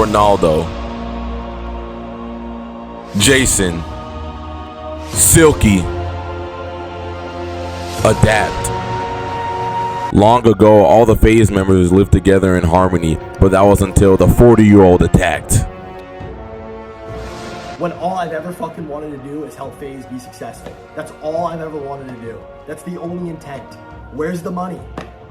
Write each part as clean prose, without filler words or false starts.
Ronaldo, Jason, Silky, adapt. Long ago, all the FaZe members lived together in harmony, but that was until the 40-year-old attacked. When all I've ever fucking wanted to do is help FaZe be successful. That's all I've ever wanted to do. That's the only intent. Where's the money?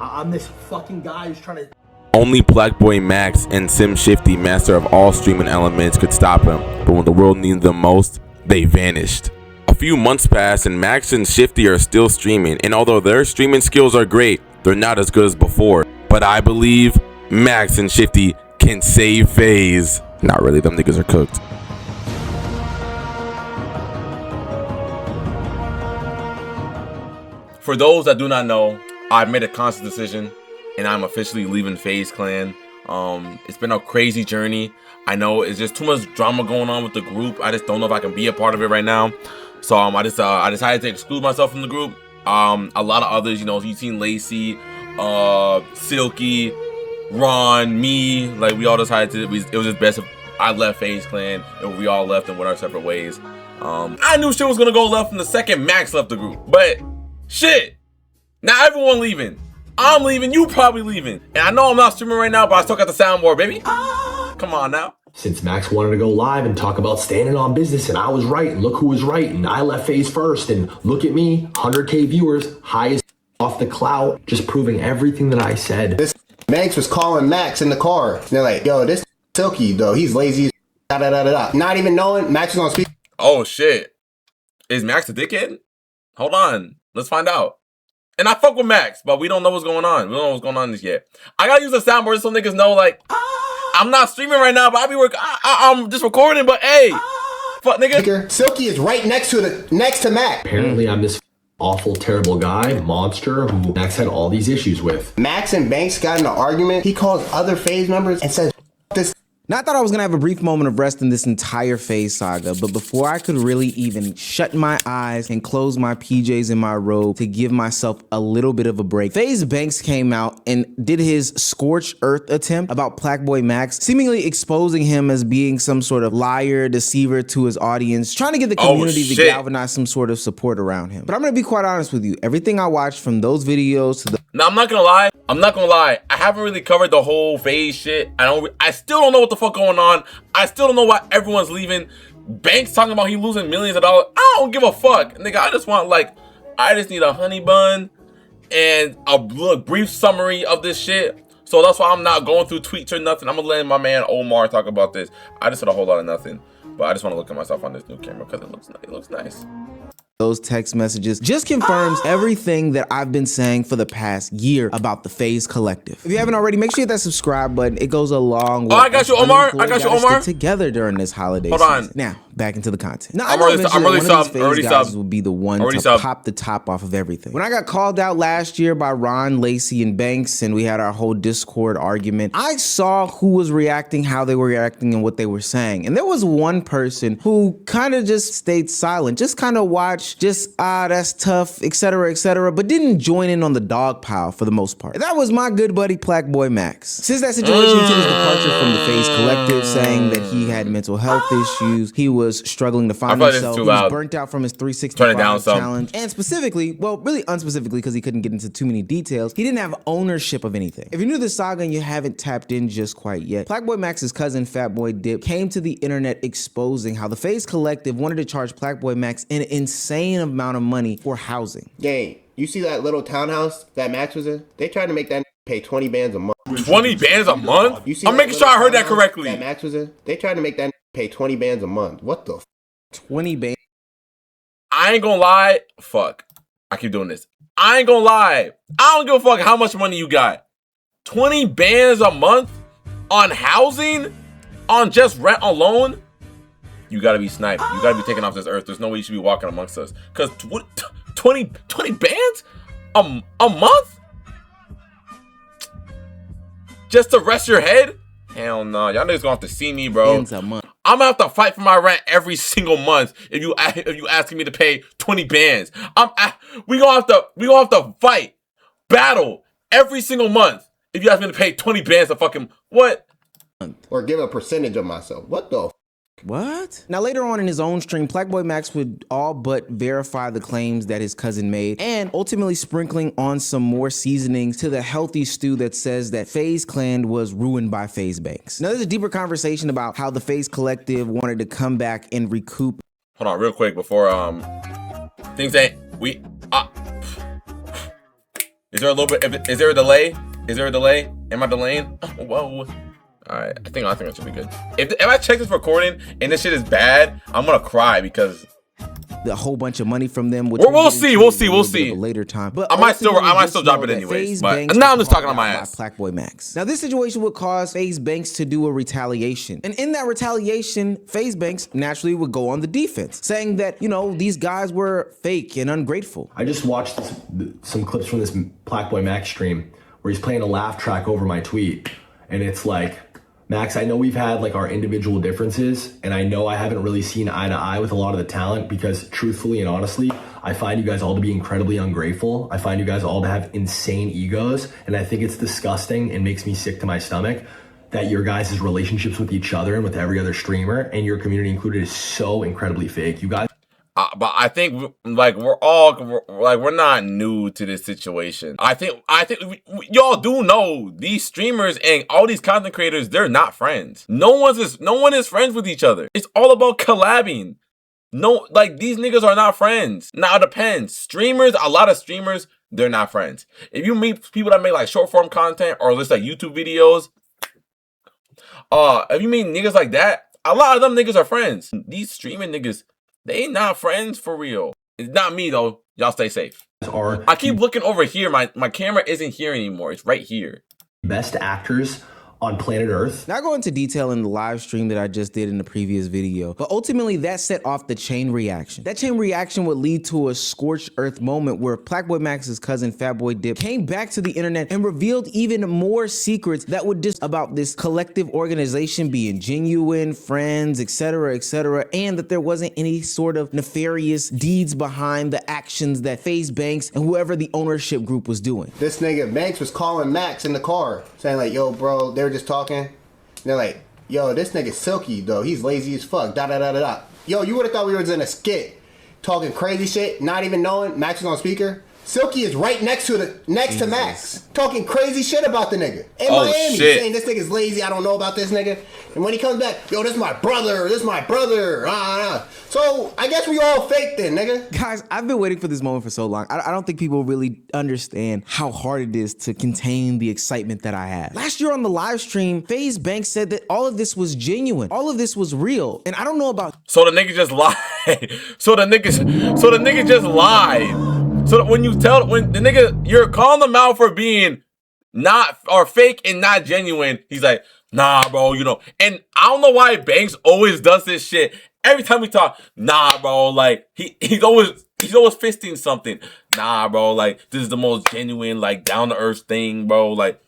I'm this fucking guy who's trying to... Only Blackboy Max and Sim Shifty, master of all streaming elements, could stop him, but when the world needed them most, they vanished. A few months pass and Max and Shifty are still streaming, and although their streaming skills are great, they're not as good as before. But I believe Max and Shifty can save FaZe. Not really, them niggas are cooked. For those that do not know, I've made a conscious decision and I'm officially leaving FaZe Clan. It's been a crazy journey. I know it's just too much drama going on with the group. I just don't know if I can be a part of it right now. So I decided to exclude myself from the group. A lot of others, you know, you've seen Lacey, Silky, Ron, me, like we all decided to, it was just best if I left FaZe Clan and we all left and went our separate ways. I knew shit was gonna go left from the second Max left the group, but shit, now everyone leaving. I'm leaving, you probably leaving. And I know I'm not streaming right now, but I still got the soundboard, baby. Come on now. Since Max wanted to go live and talk about standing on business, and I was right, and look who was right, and I left FaZe first, and look at me, 100K viewers, high as off the clout, just proving everything that I said. This Max was calling Max in the car. And they're like, yo, this Silky, though, he's lazy, da da da da da. Not even knowing, Max was on speak. Oh shit. Is Max a dickhead? Hold on, let's find out. And I fuck with Max, but we don't know what's going on. We don't know what's going on this yet. I gotta use the soundboard so niggas know, like, I'm not streaming right now, but I'm just recording, but hey, fuck nigga. Silky is right next to Max. Apparently I'm this awful, terrible guy, monster, who Max had all these issues with. Max and Banks got in an argument. He calls other FaZe members and says, this. Now, I thought I was gonna have a brief moment of rest in this entire FaZe saga, but before I could really even shut my eyes and close my PJs in my robe to give myself a little bit of a break, FaZe Banks came out and did his scorched earth attempt about Blackboy Max, seemingly exposing him as being some sort of liar, deceiver to his audience, trying to get the community to galvanize some sort of support around him. But I'm gonna be quite honest with you, everything I watched from those videos to the... Now, I'm not gonna lie, I haven't really covered the whole FaZe shit. I still don't know what the fuck going on. I still don't know why everyone's leaving. Banks talking about he losing millions of dollars. I don't give a fuck, nigga. I just want, like, I just need a honey bun and a brief summary of this shit. So that's why I'm not going through tweets or nothing. I'm gonna let my man Omar talk about this. I just said a whole lot of nothing, but I just want to look at myself on this new camera because it looks nice. Those text messages just confirms everything that I've been saying for the past year about the FaZe Collective. If you haven't already, make sure you hit that subscribe button. It goes a long way. Oh, I got you, Omar. I got you, Omar. Stick together during this holiday season. Now, back into the content. Now, I'm really guys will be the one to pop the top off of everything. When I got called out last year by Ron, Lacey, and Banks, and we had our whole Discord argument, I saw who was reacting, how they were reacting, and what they were saying. And there was one person who kind of just stayed silent, just kind of watched, that's tough, etc., but didn't join in on the dog pile for the most part. That was my good buddy Blackboy Max. Since that situation, he took his departure from the FaZe Collective, saying that he had mental health issues, he was struggling to find himself, he was burnt out from his 365 challenge, and specifically, well, really unspecifically, because he couldn't get into too many details, he didn't have ownership of anything. If you're new to the saga and you haven't tapped in just quite yet, Blackboy Max's cousin Fatboy Dip came to the internet exposing how the FaZe Collective wanted to charge Blackboy Max an insane amount of money for housing. Gang, you see that little townhouse that Max was in? They tried to make that pay 20 bands a month. 20 bands a month? You see I'm making sure I heard that correctly. That Max was in? They tried to make that pay 20 bands a month. What the 20 bands? I ain't gonna lie. Fuck. I keep doing this. I ain't gonna lie. I don't give a fuck how much money you got. 20 bands a month on housing? On just rent alone? You gotta be sniped. You gotta be taken off this earth. There's no way you should be walking amongst us. Cause 20 bands a month? Just to rest your head? Hell no. Y'all niggas gonna have to see me, bro. I'm gonna have to fight for my rent every single month if you asking me to pay 20 bands. We gonna have to fight, battle every single month if you ask me to pay 20 bands to fucking what? or give a percentage of myself. What the? What? Now, later on in his own stream, Plaqueboy Max would all but verify the claims that his cousin made and ultimately sprinkling on some more seasonings to the healthy stew that says that FaZe Clan was ruined by FaZe Banks. Now, there's a deeper conversation about how the FaZe Collective wanted to come back and recoup. Hold on real quick before things ain't we is there a little bit, is there a delay? Is there a delay? Am I delaying? Whoa. All right, I think that should be good. If I check this recording and this shit is bad, I'm gonna cry because a whole bunch of money from them. We'll see. A later time, but I might still drop it anyways. But now I'm just talking on my ass. Plaqueboy Max. Now this situation would cause FaZe Banks to do a retaliation, and in that retaliation, FaZe Banks naturally would go on the defense, saying that these guys were fake and ungrateful. I just watched some clips from this Plaqueboy Max stream where he's playing a laugh track over my tweet, and it's like, Max, I know we've had like our individual differences, and I know I haven't really seen eye to eye with a lot of the talent because truthfully and honestly, I find you guys all to be incredibly ungrateful. I find you guys all to have insane egos, and I think it's disgusting and makes me sick to my stomach that your guys' relationships with each other and with every other streamer, and your community included, is so incredibly fake. You guys. But I think like we're not new to this situation. I think y'all do know these streamers and all these content creators, they're not friends. No one is friends with each other. It's all about collabing. No, like these niggas are not friends. Now it depends. Streamers, a lot of streamers, they're not friends. If you meet people that make like short form content or just like YouTube videos, if you meet niggas like that, a lot of them niggas are friends. These streaming niggas, they not friends for real. It's not me though. Y'all stay safe. I keep looking over here. My camera isn't here anymore. It's right here. Best actors on planet Earth. Not go into detail in the live stream that I just did in the previous video, but ultimately that set off the chain reaction. That chain reaction would lead to a scorched earth moment where Plaqueboy Max's cousin Fatboy Dip came back to the internet and revealed even more secrets that would about this collective organization being genuine, friends, etc., and that there wasn't any sort of nefarious deeds behind the actions that FaZe Banks and whoever the ownership group was doing. This nigga Banks was calling Max in the car, saying like, yo, bro, they were just talking. And they're like, yo, this nigga's silky though. He's lazy as fuck. Yo, you would have thought we was in a skit talking crazy shit, not even knowing Max was on speaker. Silky is right next to Max, talking crazy shit about the nigga in Miami, saying this nigga's lazy. I don't know about this nigga. And when he comes back, yo, this is my brother. So I guess we all fake then, nigga. Guys, I've been waiting for this moment for so long. I don't think people really understand how hard it is to contain the excitement that I have. Last year on the live stream, FaZe Banks said that all of this was genuine. All of this was real. And I don't know about. So the nigga just lied. So the nigga just lied. So when the nigga, you're calling them out for being not or fake and not genuine, he's like, nah, bro, And I don't know why Banks always does this shit. Every time we talk, nah, bro, like he's always fisting something. Nah, bro, like this is the most genuine, like down to earth thing, bro. Like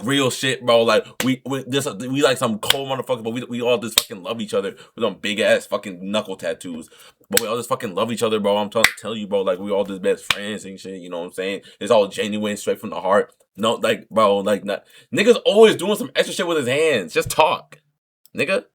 real shit, bro. Like we like some cold motherfuckers, but we all just fucking love each other with some big ass fucking knuckle tattoos. But we all just fucking love each other, bro. I'm trying to tell you, bro. Like we all just best friends and shit. You know what I'm saying? It's all genuine, straight from the heart. No, like, bro, like niggas always doing some extra shit with his hands. Just talk, nigga.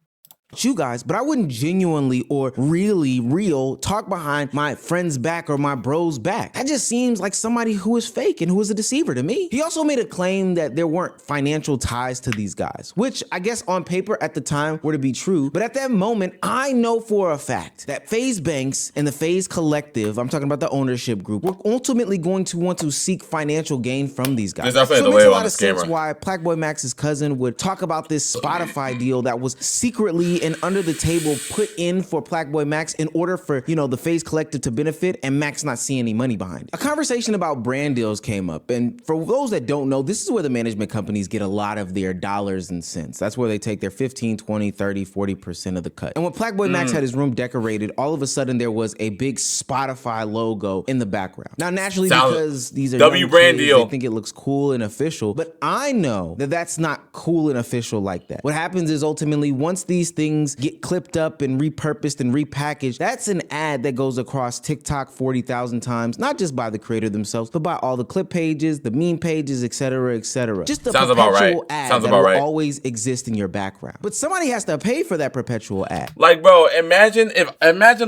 You guys, but I wouldn't genuinely or really real talk behind my friend's back or my bro's back. That just seems like somebody who is fake and who is a deceiver to me. He also made a claim that there weren't financial ties to these guys, which I guess on paper at the time were to be true. But at that moment, I know for a fact that FaZe Banks and the FaZe Collective, I'm talking about the ownership group, were ultimately going to want to seek financial gain from these guys. So it makes a lot of sense why Plaqueboy Max's cousin would talk about this Spotify deal that was secretly and under the table put in for Plaqueboy Max in order for, the FaZe Collective to benefit and Max not see any money behind it. A conversation about brand deals came up, and for those that don't know, this is where the management companies get a lot of their dollars and cents. That's where they take their 15, 20, 30, 40% of the cut. And when Plaqueboy Max had his room decorated, all of a sudden there was a big Spotify logo in the background. Now, naturally, because these are W brand deal, they think it looks cool and official, but I know that that's not cool and official like that. What happens is ultimately once these things things get clipped up and repurposed and repackaged. That's an ad that goes across TikTok 40,000 times, not just by the creator themselves, but by all the clip pages, the meme pages, etc., etc. Just a perpetual ad that will always exist in your background. But somebody has to pay for that perpetual ad. Like, bro, imagine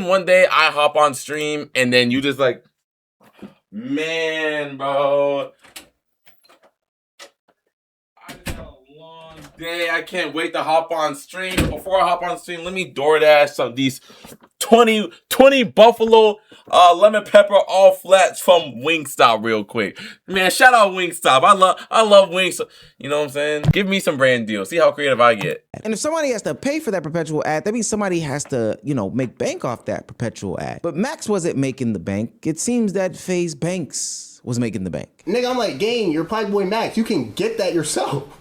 one day I hop on stream and then you just like, man, bro, I just had a long day. I can't wait to hop on stream. Before I hop on stream, let me DoorDash some these 20 Buffalo lemon pepper all flats from Wingstop real quick. Man, shout out Wingstop. I love Wingstop. You know what I'm saying? Give me some brand deals. See how creative I get. And if somebody has to pay for that perpetual ad, that means somebody has to, make bank off that perpetual ad. But Max wasn't making the bank. It seems that FaZe Banks was making the bank. Nigga, I'm like, gang, you're Pipe Boy Max. You can get that yourself.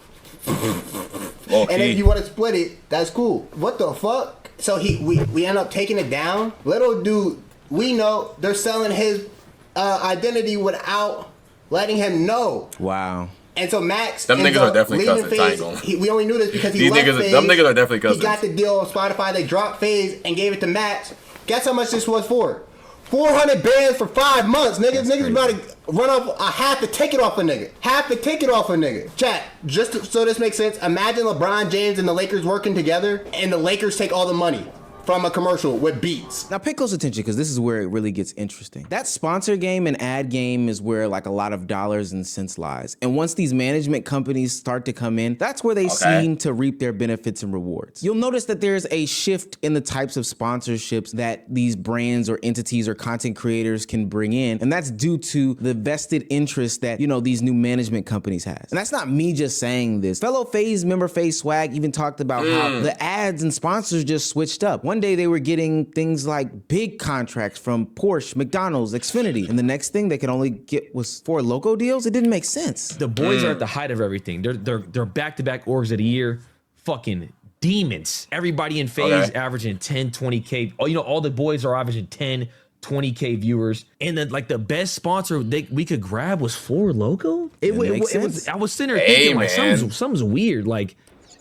Okay. And if you want to split it, that's cool. What the fuck? So we end up taking it down. Little dude, we know they're selling his identity without letting him know. Wow. And so Max, them niggas are definitely cousins. We only knew this because he left FaZe. Them niggas are definitely cousins. He got the deal on Spotify. They dropped FaZe and gave it to Max. Guess how much this was for? 400 bands for 5 months, niggas. Niggas about to run up a half the ticket off a nigga. Half the ticket off a nigga. Chat, so this makes sense, imagine LeBron James and the Lakers working together and the Lakers take all the money from a commercial with beats. Now pay close attention because this is where it really gets interesting. That sponsor game and ad game is where like a lot of dollars and cents lies. And once these management companies start to come in, that's where they seem to reap their benefits and rewards. You'll notice that there's a shift in the types of sponsorships that these brands or entities or content creators can bring in. And that's due to the vested interest that, these new management companies has. And that's not me just saying this. Fellow FaZe member FaZe Swag even talked about how the ads and sponsors just switched up. One day they were getting things like big contracts from Porsche, McDonald's, Xfinity, and the next thing they could only get was 4 logo deals. It didn't make sense. The boys are at the height of everything. They're back-to-back orgs of the year, fucking demons. Everybody in FaZe averaging 10, 20K. All the boys are averaging 10, 20K viewers, and then like the best sponsor we could grab was 4 logo. It was. I was sitting there thinking like something's weird. Like,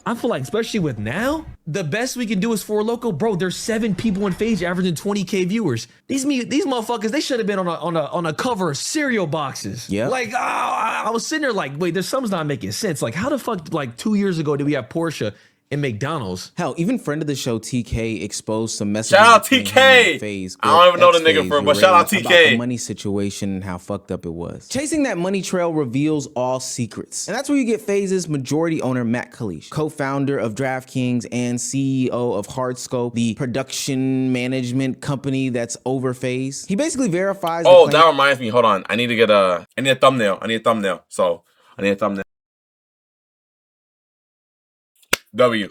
I feel like, especially with now, the best we can do is 4 loco. Bro, there's 7 people in FaZe averaging 20K viewers. These motherfuckers, they should have been on a cover of cereal boxes. Yeah. Like, I was sitting there like, wait, there's something's not making sense. Like, how the fuck, like 2 years ago, did we have Porsche and McDonald's? Hell, even friend of the show TK exposed some messages. Shout out TK. FaZe, I don't even know the nigga for, but shout out TK. About the money situation and how fucked up it was. Chasing that money trail reveals all secrets, and that's where you get FaZe's majority owner Matt Kalish, co-founder of DraftKings and CEO of Hardscope, the production management company that's over FaZe. He basically verifies. Oh, that reminds me. Hold on, I need to get I need a thumbnail. So I need a thumbnail. W.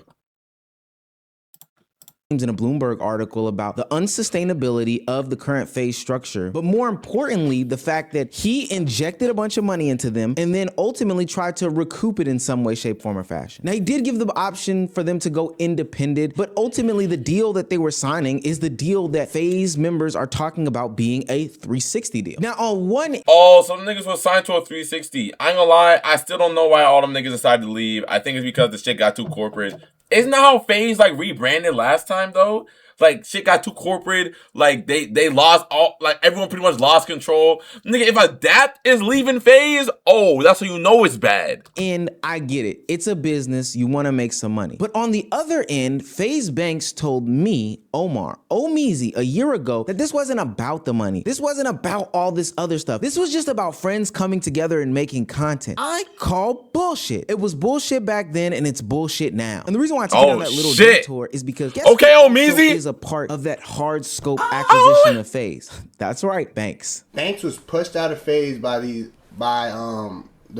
In a Bloomberg article about the unsustainability of the current FaZe structure, but more importantly, the fact that he injected a bunch of money into them and then ultimately tried to recoup it in some way, shape, form, or fashion. Now, he did give the option for them to go independent, but ultimately the deal that they were signing is the deal that FaZe members are talking about being a 360 deal. Now, on one... Oh, some niggas were signed to a 360. I ain't gonna lie, I still don't know why all them niggas decided to leave. I think it's because the shit got too corporate. Isn't that how FaZe like rebranded last time though? Like shit got too corporate. Like they lost all, like everyone pretty much lost control. Nigga, if Adapt is leaving FaZe, oh, that's when you know it's bad. And I get it. It's a business. You want to make some money. But on the other end, FaZe Banks told me, Omar, Omeezy, a year ago that this wasn't about the money. This wasn't about all this other stuff. This was just about friends coming together and making content. I call bullshit. It was bullshit back then and it's bullshit now. And the reason why I took it on that little detour is because Omeezy is a part of that Hardscope acquisition of FaZe. That's right, Banks. Banks was pushed out of FaZe by the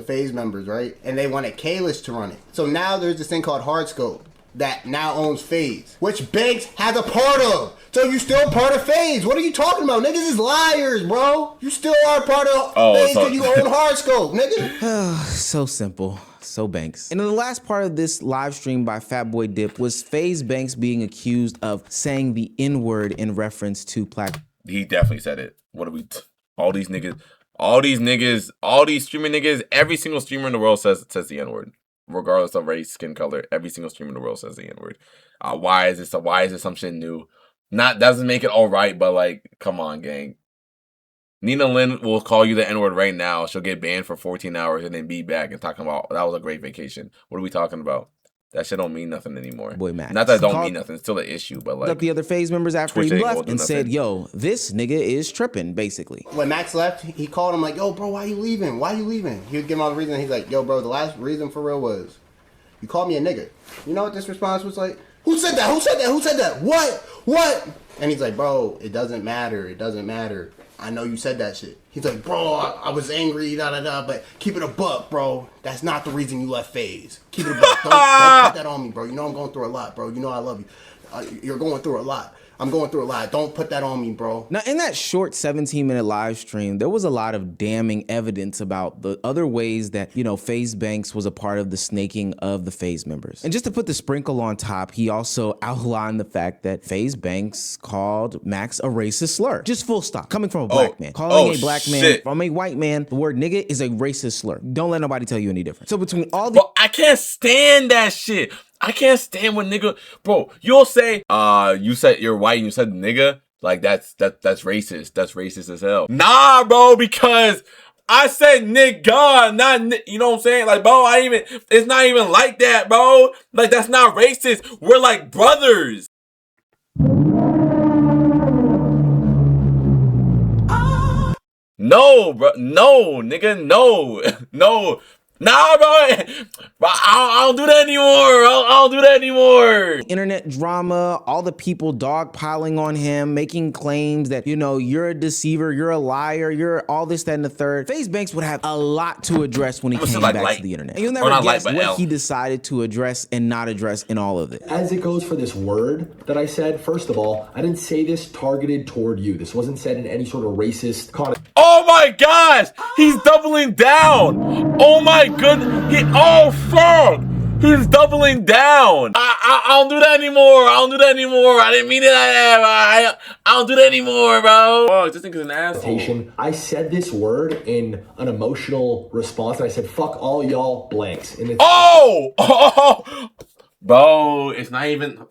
FaZe members, right? And they wanted Kalish to run it. So now there's this thing called Hardscope that now owns FaZe, which Banks has a part of. So you still part of FaZe. What are you talking about? Niggas is liars, bro. You still are part of FaZe because you own Hardscope, nigga. So simple. So Banks. And in the last part of this live stream by Fatboy Dip was FaZe Banks being accused of saying the N-word in reference to Plaque. He definitely said it. What are we... all these streaming niggas, every single streamer in the world says the N-word. regardless of race, skin color. Every single streamer in the world says the N-word. Why is this some shit new? Doesn't make it all right, but like, come on, gang. Nina Lynn will call you the N-word right now. She'll get banned for 14 hours and then be back and talking about that was a great vacation. What are we talking about? That shit don't mean nothing anymore. Boy, Max. Not that it don't mean nothing. It's still an issue, but like. The other FaZe members after he left and said, yo, this nigga is tripping, basically. When Max left, he called him like, yo, bro, why you leaving? Why you leaving? He would give him all the reason. He's like, yo, bro, the last reason for real was, you called me a nigga. You know what this response was like? Who said that? Who said that? Who said that? What? And he's like, bro, it doesn't matter. It doesn't matter. I know you said that shit. He's like, bro, I was angry, but keep it a buck, bro. That's not the reason you left FaZe. Keep it a buck. Don't put that on me, bro. You know I'm going through a lot, bro. You know I love you. You're going through a lot. I'm going through a lot. Don't put that on me, bro. Now, in that short 17-minute live stream, there was a lot of damning evidence about the other ways that, you know, FaZe Banks was a part of the snaking of the FaZe members. And just to put the sprinkle on top, he also outlined the fact that FaZe Banks called Max a racist slur. Just full stop. Coming from a black man. Calling a black man from a white man, the word nigga is a racist slur. Don't let nobody tell you any different. So between all the... Bro, I can't stand that shit. I can't stand when nigga, bro, you'll say, you said you're white and you said nigga, like that's racist. That's racist as hell. Nah, bro, because I said nigga, not, you know what I'm saying? Like, bro, it's not even like that, bro. Like, that's not racist. We're like brothers. No, bro, no, nigga, no, no. Nah, bro, I don't do that anymore. I don't do that anymore. Internet drama, all the people dogpiling on him, making claims that, you know, you're a deceiver, you're a liar, you're all this, that, and the third. FaZe Banks would have a lot to address when he came back to the internet. And you'll never guess what he decided to address and not address in all of it. As it goes for this word that I said, first of all, I didn't say this targeted toward you. This wasn't said in any sort of racist context. Oh my gosh, he's doubling down. Oh my goodness, oh fuck, he's doubling down. I don't do that anymore. I don't do that anymore. I didn't mean it. I don't do that anymore, bro. Oh, this nigga's an asshole. I said this word in an emotional response, and I said, fuck all y'all blanks. And it's bro, it's not even...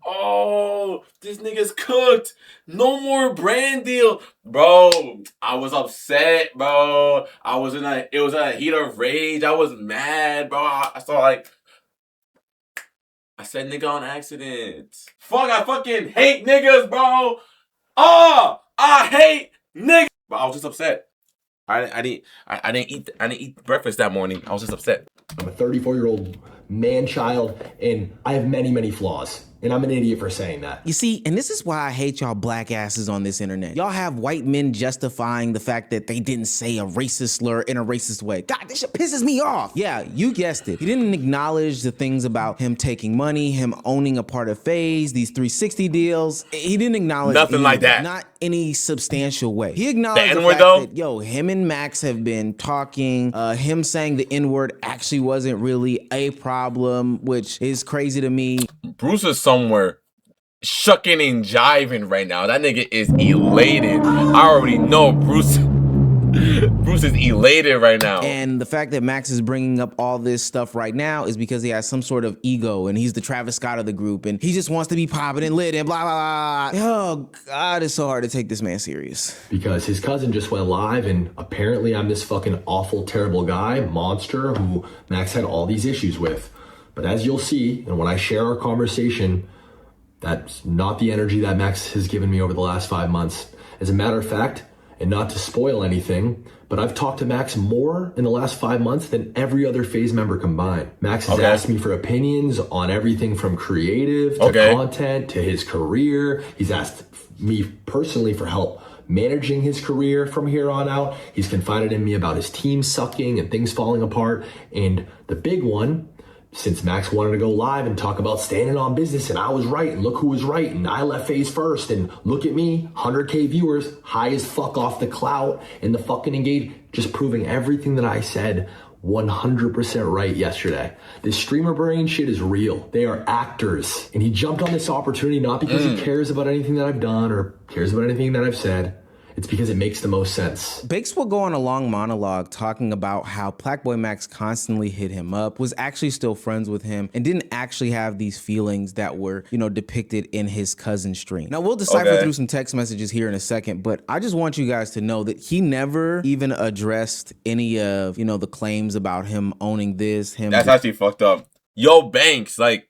Oh, this nigga's cooked. No more brand deal. Bro, I was upset, bro. It was a heat of rage. I was mad, bro. I said nigga on accident. Fuck, I fucking hate niggas, bro. Oh, I hate niggas. But I was just upset. I didn't eat breakfast that morning. I was just upset. I'm a 34-year-old man-child, and I have many, many flaws. And I'm an idiot for saying that. You see, and this is why I hate y'all black asses on this internet. Y'all have white men justifying the fact that they didn't say a racist slur in a racist way. God, this shit pisses me off. Yeah, you guessed it. He didn't acknowledge the things about him taking money, him owning a part of FaZe, these 360 deals. He didn't acknowledge nothing like that. Not any substantial way. He acknowledged the fact that, yo, him and Max have been talking. Him saying the N-word actually wasn't really a problem, which is crazy to me. Bruce is somewhere shucking and jiving right now. That nigga is elated. I already know Bruce is elated right now. And the fact that Max is bringing up all this stuff right now is because he has some sort of ego and he's the Travis Scott of the group and he just wants to be popping and lit and blah, blah, blah. Oh, God, it's so hard to take this man serious. Because his cousin just went live and apparently I'm this fucking awful, terrible guy, monster, who Max had all these issues with. But as you'll see, and when I share our conversation, that's not the energy that Max has given me over the last 5 months. As a matter of fact, and not to spoil anything, but I've talked to Max more in the last 5 months than every other FaZe member combined. Max has asked me for opinions on everything from creative to content to his career. He's asked me personally for help managing his career from here on out. He's confided in me about his team sucking and things falling apart. And the big one, since Max wanted to go live and talk about standing on business and I was right and look who was right and I left FaZe first and look at me, 100K viewers, high as fuck off the clout and the fucking engage, just proving everything that I said 100% right yesterday. This streamer brain shit is real. They are actors. And he jumped on this opportunity not because he cares about anything that I've done or cares about anything that I've said. It's because it makes the most sense. Banks will go on a long monologue talking about how Blackboy Max constantly hit him up, was actually still friends with him, and didn't actually have these feelings that were, you know, depicted in his cousin's stream. Now, we'll decipher through some text messages here in a second, but I just want you guys to know that he never even addressed any of, you know, the claims about him owning this, That's actually fucked up. Yo, Banks, like,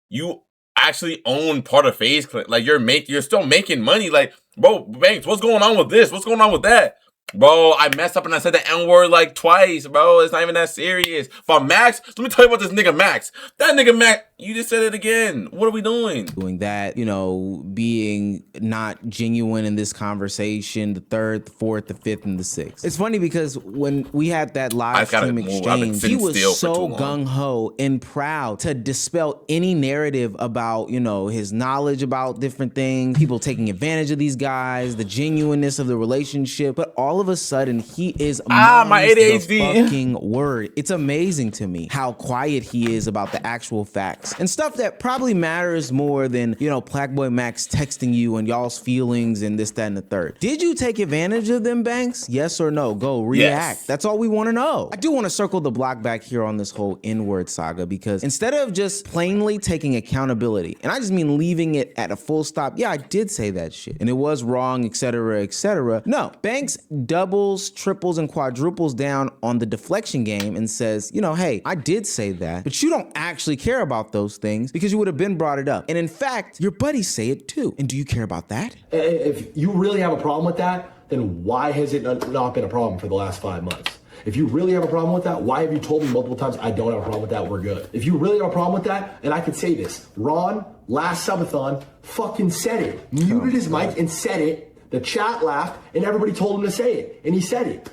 you actually own part of FaZe Clan. Like, you're still making money. Like, bro, Banks, what's going on with this? What's going on with that? Bro, I messed up and I said the N-word like twice, bro. It's not even that serious. But Max, let me tell you about this nigga Max. That nigga Max, you just said it again. What are we doing? Doing that, you know, being not genuine in this conversation, the third, the fourth, the fifth, and the sixth. It's funny because when we had that live stream exchange, he was so gung-ho and proud to dispel any narrative about, you know, his knowledge about different things, people taking advantage of these guys, the genuineness of the relationship, but all of a sudden he is my ADHD fucking word. It's amazing to me how quiet he is about the actual facts and stuff that probably matters more than, you know, Blackboy Max texting you and y'all's feelings and this, that, and the third. Did you take advantage of them, Banks? Yes or no? Go react. Yes. That's all we want to know. I do want to circle the block back here on this whole N-word saga, because instead of just plainly taking accountability, and I just mean leaving it at a full stop, yeah, I did say that shit and it was wrong, etc., etc. No, Banks doubles, triples, and quadruples down on the deflection game and says, you know, hey, I did say that, but you don't actually care about those things because you would have been brought it up. And in fact, your buddies say it too. And do you care about that? If you really have a problem with that, then why has it not been a problem for the last 5 months? If you really have a problem with that, why have you told me multiple times I don't have a problem with that, we're good? If you really have a problem with that, and I could say this, Ron, last subathon, fucking said it. Muted his mic and said it. The chat laughed, and everybody told him to say it, and he said it.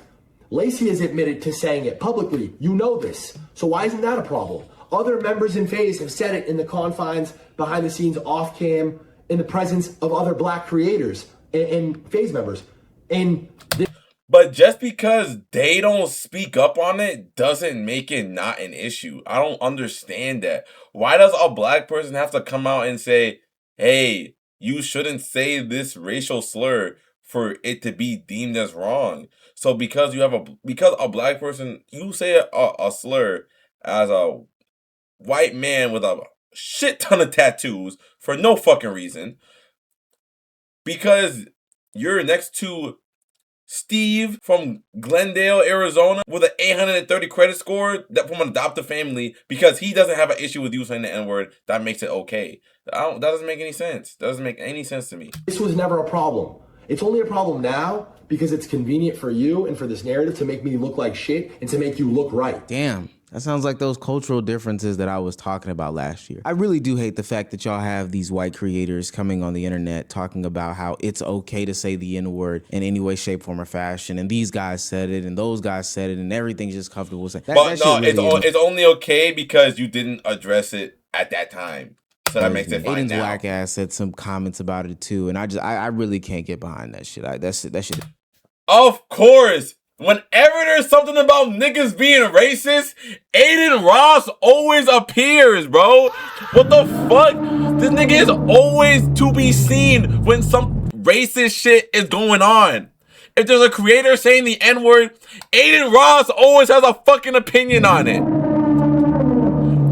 Lacey has admitted to saying it publicly. You know this. So why isn't that a problem? Other members in FaZe have said it in the confines, behind the scenes, off cam, in the presence of other black creators and FaZe members. But just because they don't speak up on it doesn't make it not an issue. I don't understand that. Why does a black person have to come out and say, hey, you shouldn't say this racial slur for it to be deemed as wrong? So because a black person, you say a slur as a white man with a shit ton of tattoos for no fucking reason, because you're next to Steve from Glendale, Arizona, with an 830 credit score that from an adopted family, because he doesn't have an issue with you saying the N-word, that makes it okay. That doesn't make any sense. That doesn't make any sense to me. This was never a problem. It's only a problem now because it's convenient for you and for this narrative to make me look like shit and to make you look right. Damn. That sounds like those cultural differences that I was talking about last year. I really do hate the fact that y'all have these white creators coming on the internet talking about how it's okay to say the N-word in any way, shape, form, or fashion. And these guys said it, and those guys said it, and everything's just comfortable saying. But no, it's only okay because you didn't address it at that time. So that makes it fine now. Aiden's whack ass said some comments about it too, and I really can't get behind that shit. That shit. Of course. Whenever there's something about niggas being racist, Aiden Ross always appears, bro. What the fuck? This nigga is always to be seen when some racist shit is going on. If there's a creator saying the N-word, Aiden Ross always has a fucking opinion on it.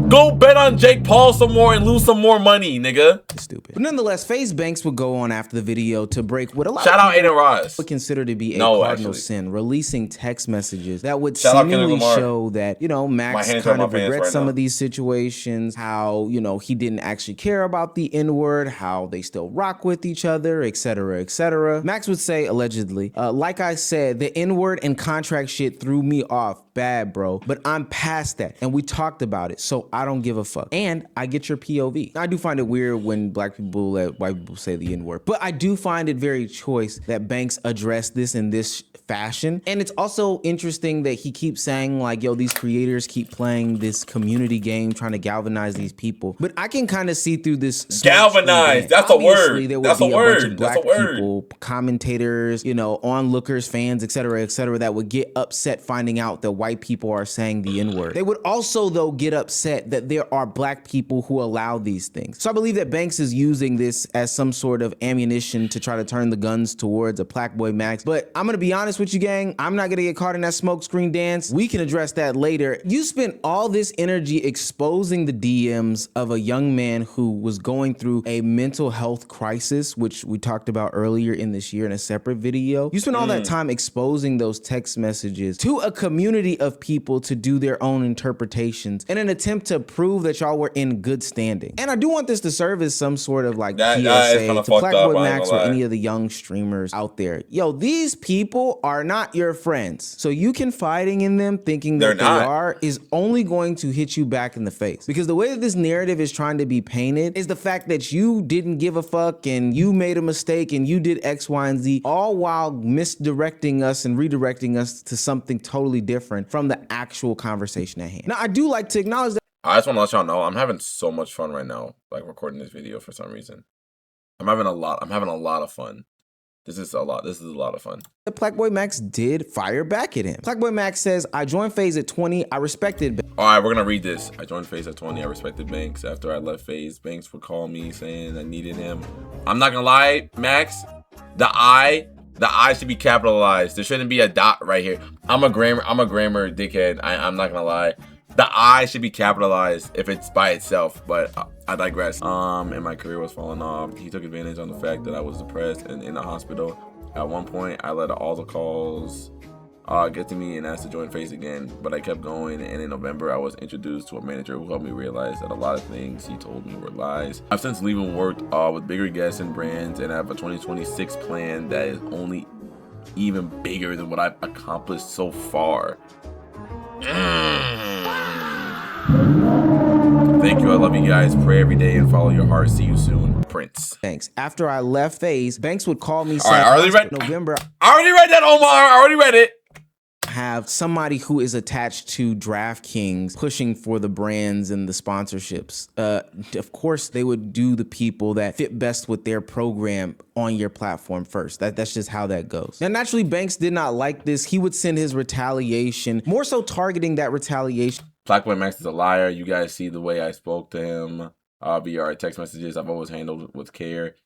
Go bet on Jake Paul some more and lose some more money, nigga. Stupid. But nonetheless, FaZe Banks would go on after the video to break what a lot of people would consider to be a cardinal sin, releasing text messages that would seemingly show that, you know, Max kind of regrets some of these situations, how, you know, he didn't actually care about the N-word, how they still rock with each other, etc., etc. Max would say, allegedly, like I said, the N-word and contract shit threw me off bad, bro, but I'm past that, and we talked about it, so I don't give a fuck. And I get your POV. I do find it weird when black people let white people say the N-word, but I do find it very choice that Banks addressed this in this fashion. And it's also interesting that he keeps saying, like, yo, these creators keep playing this community game, trying to galvanize these people. But I can kind of see through this. Galvanize, that's a word. There would be a bunch of black people, commentators, you know, onlookers, fans, etc., that would get upset finding out that white people are saying the N-word. They would also, though, get upset forget that there are black people who allow these things. So I believe that Banks is using this as some sort of ammunition to try to turn the guns towards a Blackboy Max. But I'm gonna be honest with you, gang, I'm not gonna get caught in that smokescreen dance. We can address that later. You spent all this energy exposing the DMs of a young man who was going through a mental health crisis, which we talked about earlier in this year in a separate video. You spent all that time exposing those text messages to a community of people to do their own interpretations in an attempt to prove that y'all were in good standing. And I do want this to serve as some sort of like PSA to Blackboy Max or any of the young streamers out there. Yo, these people are not your friends. So you confiding in them thinking that they are is only going to hit you back in the face. Because the way that this narrative is trying to be painted is the fact that you didn't give a fuck and you made a mistake and you did X, Y, and Z, all while misdirecting us and redirecting us to something totally different from the actual conversation at hand. Now, I do like to acknowledge that. I just want to let y'all know I'm having so much fun right now, like recording this video for some reason. I'm having a lot of fun. This is a lot of fun. Blackboy Max did fire back at him. Blackboy Max says, I joined FaZe at 20. I respected. All right, we're going to read this. I joined FaZe at 20. I respected Banks. After I left FaZe, Banks would call me saying I needed him. I'm not going to lie, Max. The I should be capitalized. There shouldn't be a dot right here. I'm a grammar dickhead. I'm not going to lie. The I should be capitalized if it's by itself, but I digress. And my career was falling off. He took advantage on the fact that I was depressed and in the hospital. At one point, I let all the calls get to me and asked to join FaZe again, but I kept going. And in November, I was introduced to a manager who helped me realize that a lot of things he told me were lies. I've since leaving worked with bigger guests and brands, and I have a 2026 plan that is only even bigger than what I've accomplished so far. Thank you. I love you guys. Pray every day and follow your heart. See you soon. Prince. Thanks. After I left FaZe, Banks would call me. All right, I already read November. I already read that, Omar. I already read it. Have somebody who is attached to DraftKings pushing for the brands and the sponsorships. Of course, they would do the people that fit best with their program on your platform first. That's just how that goes. Now, naturally, Banks did not like this. He would send his retaliation, more so targeting that retaliation. Blackboy Max is a liar. You guys see the way I spoke to him via our text messages. I've always handled with care.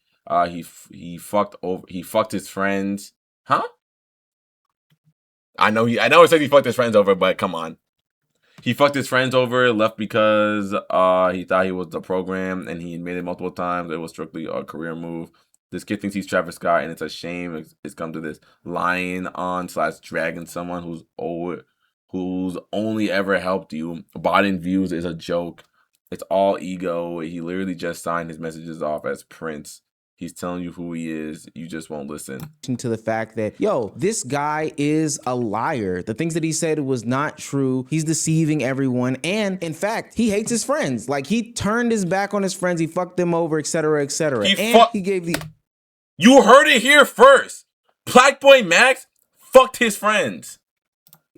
He fucked his friends. Huh? I know it says he fucked his friends over, but come on. He fucked his friends over, left because he thought he was the program, and he made it multiple times. It was strictly a career move. This kid thinks he's Travis Scott, and it's a shame it's come to this. Lying on / dragging someone who's only ever helped you. Botting views is a joke. It's all ego. He literally just signed his messages off as Prince. He's telling you who he is. You just won't listen. To the fact that, yo, this guy is a liar. The things that he said was not true. He's deceiving everyone. And in fact, he hates his friends. Like, he turned his back on his friends. He fucked them over, etc., etc. He gave the... You heard it here first. Blackboy Max fucked his friends.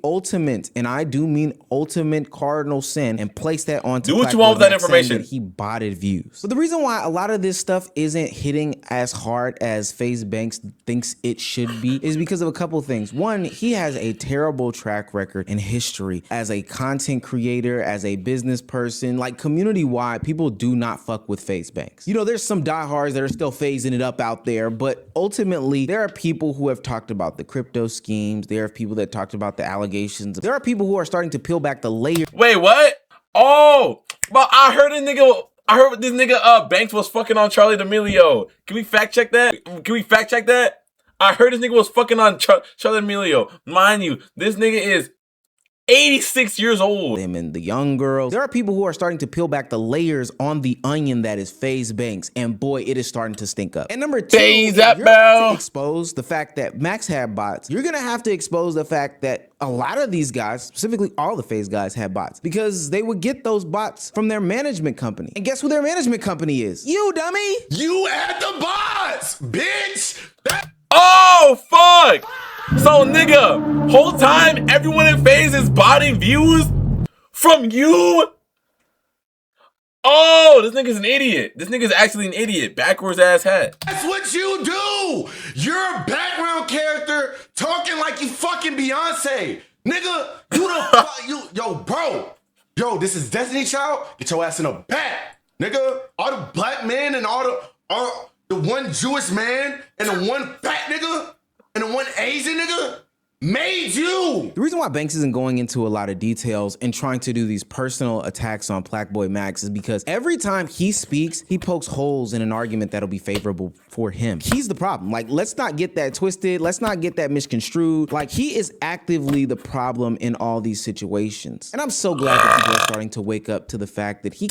Ultimate, and I do mean ultimate cardinal sin, and place that onto do what you want with that information. That he botted views. But the reason why a lot of this stuff isn't hitting as hard as FaZe Banks thinks it should be is because of a couple things. One, he has a terrible track record in history as a content creator, as a business person. Like, community-wide, people do not fuck with FaZe Banks. You know, there's some diehards that are still phasing it up out there, but ultimately, there are people who have talked about the crypto schemes. There are people that talked about the allegations. There are people who are starting to peel back the layer. Wait, what? Oh, but I heard this nigga Banks was fucking on Charlie D'Amelio. Can we fact check that? I heard this nigga was fucking on Charlie D'Amelio. Mind you, this nigga is 86 years old. Him and the young girls. There are people who are starting to peel back the layers on the onion that is FaZe Banks, and boy, it is starting to stink up. And number two, you're going to expose the fact that Max had bots. You're gonna have to expose the fact that a lot of these guys, specifically all the FaZe guys, had bots because they would get those bots from their management company. And guess who their management company is? You, dummy! You had the bots, bitch! Oh, fuck! So, nigga, whole time everyone in FaZe is botting views from you? Oh, this nigga's an idiot. This nigga's actually an idiot. Backwards ass hat. That's what you do. You're a background character talking like you fucking Beyonce. Nigga, yo, bro. yo, this is Destiny Child. Get your ass in the back, nigga. All the black men and all the one Jewish man and the one fat nigga and the one Asian nigga made you. The reason why Banks isn't going into a lot of details and trying to do these personal attacks on Blackboy Max is because every time he speaks, he pokes holes in an argument that'll be favorable for him. He's the problem. Like, let's not get that twisted. Let's not get that misconstrued. Like, he is actively the problem in all these situations. And I'm so glad that people are starting to wake up to the fact that he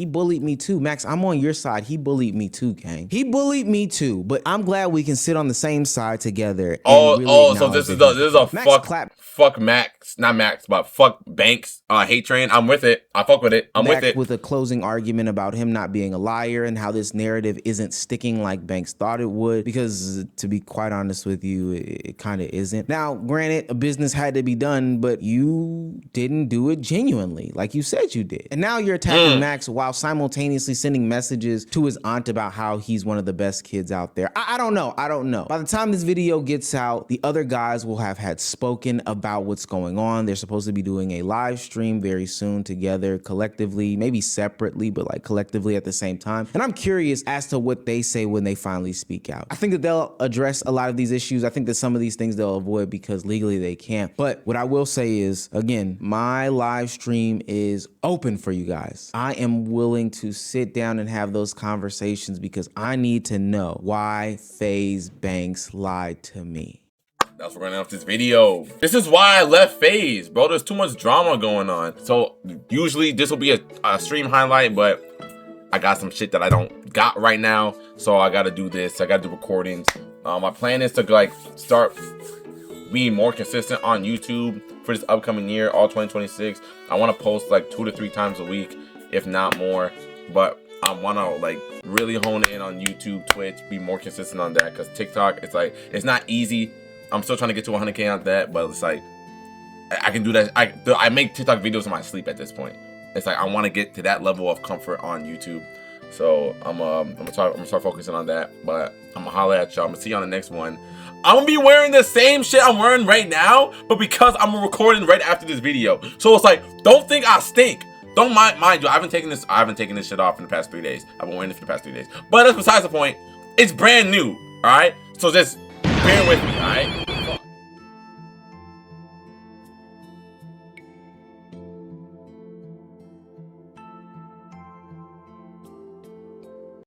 bullied me too. Max, I'm on your side. He bullied me too, gang. He bullied me too, but I'm glad we can sit on the same side together. So this is a fuck Max, not Max, but fuck Banks hate train. I'm with it. I fuck with it. I'm with it. With a closing argument about him not being a liar and how this narrative isn't sticking like Banks thought it would, because to be quite honest with you, it kind of isn't. Now, granted, a business had to be done, but you didn't do it genuinely like you said you did. And now you're attacking Max while simultaneously sending messages to his aunt about how he's one of the best kids out there. I don't know. By the time this video gets out, the other guys will have had spoken about what's going on. They're supposed to be doing a live stream very soon together, collectively, maybe separately, but like collectively at the same time. And I'm curious as to what they say when they finally speak out. I think that they'll address a lot of these issues. I think that some of these things they'll avoid because legally they can't. But what I will say is, again, my live stream is open for you guys. I am willing to sit down and have those conversations because I need to know why FaZe Banks lied to me. That's what we're gonna end off this video. This is why I left FaZe, bro. There's too much drama going on. So usually this will be a stream highlight, but I got some shit that I don't got right now. So I gotta do this. I gotta do recordings. My plan is to like start being more consistent on YouTube for this upcoming year, all 2026. I wanna post like 2 to 3 times a week, if not more. But I wanna like really hone in on YouTube, Twitch, be more consistent on that, because TikTok, it's like, it's not easy. I'm still trying to get to 100K on that, but it's like, I can do that. I make TikTok videos in my sleep at this point. It's like, I want to get to that level of comfort on YouTube. So I'm gonna start focusing on that, but I'm gonna holler at y'all. I'm gonna see you on the next one. I'm gonna be wearing the same shit I'm wearing right now, but because I'm recording right after this video. So it's like, don't think I stink. Don't mind you, I haven't taken this shit off in the past 3 days. I've been wearing this for the past 3 days. But that's besides the point. It's brand new, alright? So just bear with me, alright?